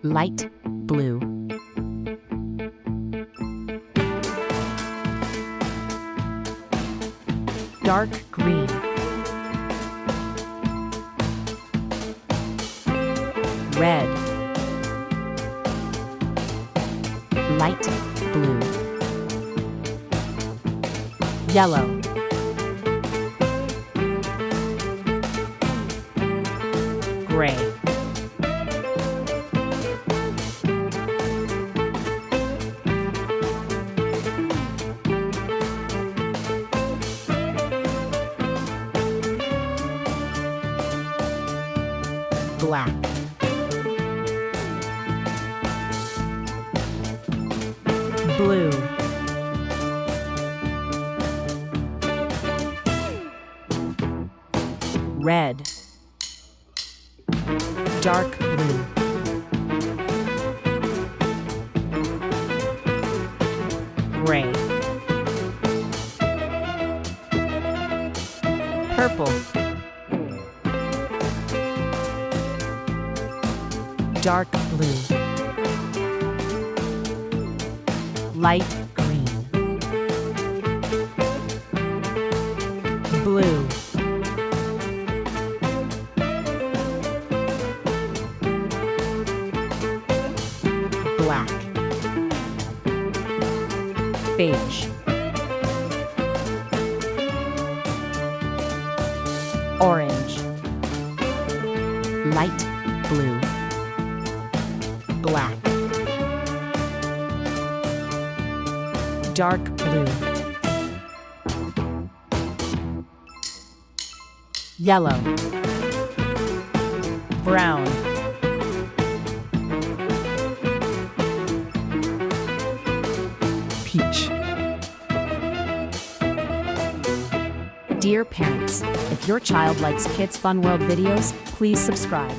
light blue, dark green, red, light blue, yellow, gray, black, blue, red, dark blue, gray, purple, dark blue, light green, blue, black, beige, orange, light blue, black, dark blue, yellow, brown, peach. Dear parents, if your child likes Kids Fun World videos, please subscribe.